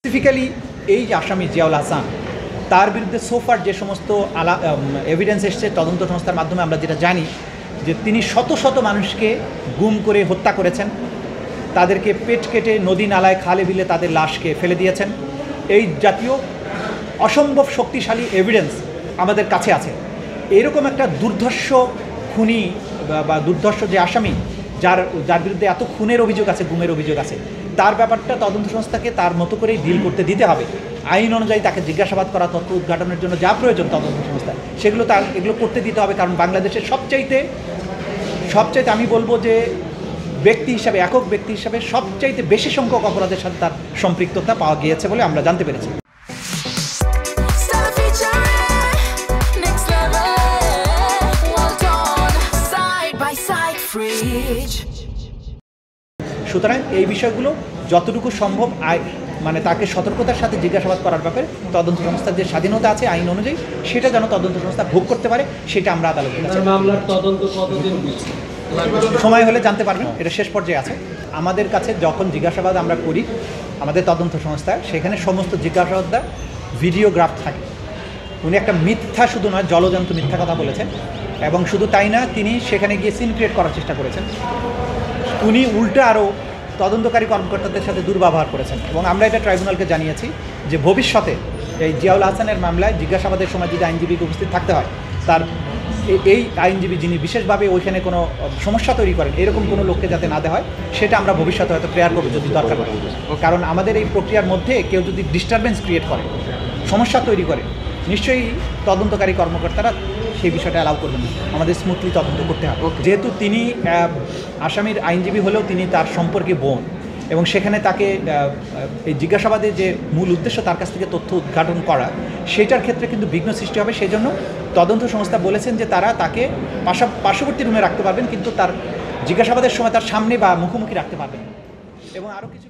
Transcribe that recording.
Specifically এই যে আসামি জিয়াউল হাসান তার বিরুদ্ধে সোফার যে সমস্ত এভিডেন্স এসছে তদন্ত সংস্থার মাধ্যমে আমরা যেটা জানি যে তিনি শত শত মানুষকে গুম করে হত্যা করেছেন, তাদেরকে পেট কেটে নদী নালায় খালে বিলে তাদের লাশকে ফেলে দিয়েছেন। এই জাতীয় অসম্ভব শক্তিশালী এভিডেন্স আমাদের কাছে আছে। এরকম একটা দুর্ধর্ষ খুনি বা দুর্ধর্ষ যে আসামি যার বিরুদ্ধে এত খুনের অভিযোগ আছে, গুমের অভিযোগ আছে, তার ব্যাপারটা তদন্ত সংস্থাকে তার মতো করেই ডিল করতে দিতে হবে। আইন অনুযায়ী তাকে জিজ্ঞাসাবাদ করা, তথ্য উদ্ঘাটনের জন্য যা প্রয়োজন তদন্ত সংস্থা সেগুলো এগুলো করতে দিতে হবে। কারণ বাংলাদেশের সবচাইতে আমি বলবো যে ব্যক্তি হিসাবে, একক ব্যক্তি হিসাবে সবচাইতে বেশি সংখ্যক অপরাধের সাথে তার সম্পৃক্ততা পাওয়া গিয়েছে বলে আমরা জানতে পেরেছি। সুতরাং এই বিষয়গুলো যতটুকু সম্ভব মানে তাকে সতর্কতার সাথে জিজ্ঞাসাবাদ করার ব্যাপারে তদন্ত সংস্থার যে স্বাধীনতা আছে আইন অনুযায়ী সেটা যেন তদন্ত সংস্থা ভোগ করতে পারে, সেটা আমরা আদালতের কাছে সময় হলে জানতে পারবেন। এটা শেষ পর্যায়ে আছে। আমাদের কাছে যখন জিজ্ঞাসাবাদ আমরা করি আমাদের তদন্ত সংস্থায়, সেখানে সমস্ত জিজ্ঞাসাবাদটা ভিডিওগ্রাফ থাকে। উনি একটা মিথ্যা, শুধু নয় জলজন্ত মিথ্যা কথা বলেছেন, এবং শুধু তাই না, তিনি সেখানে গিয়ে সিন ক্রিয়েট করার চেষ্টা করেছেন। উনি উল্টা আরও তদন্তকারী কর্মকর্তাদের সাথে দুর্ব্যবহার করেছেন। এবং আমরা এটা ট্রাইব্যুনালকে জানিয়েছি যে ভবিষ্যতে এই জিয়াউল হাসানের মামলায় জিজ্ঞাসাবাদের সময় যদি আইনজীবীকে উপস্থিত থাকতে হয়, তার এই আইনজীবী যিনি বিশেষভাবে ওইখানে কোনো সমস্যা তৈরি করেন এরকম কোনো লোককে যাতে না দেওয়া হয়, সেটা আমরা ভবিষ্যতে হয়তো প্রেয়ার করবো যদি দরকার পড়ে। কারণ আমাদের এই প্রক্রিয়ার মধ্যে কেউ যদি ডিস্টারবেন্স ক্রিয়েট করে, সমস্যা তৈরি করে, নিশ্চয়ই তদন্তকারী কর্মকর্তারা সেই বিষয়টা অ্যালাউ করবেন না। আমাদের স্মুথলি তদন্ত করতে হবে। যেহেতু তিনি আসামির আইনজীবী হলেও তিনি তার সম্পর্কে বোন, এবং সেখানে তাকে এই জিজ্ঞাসাবাদের যে মূল উদ্দেশ্য তার কাছ থেকে তথ্য উদ্ঘাটন করা, সেটার ক্ষেত্রে কিন্তু বিঘ্ন সৃষ্টি হবে। সেই জন্য তদন্ত সংস্থা বলেছেন যে তারা তাকে পার্শ্ববর্তী রুমে রাখতে পারবেন, কিন্তু তার জিজ্ঞাসাবাদের সময় তার সামনে বা মুখোমুখি রাখতে পারবেন। এবং আরও কিছু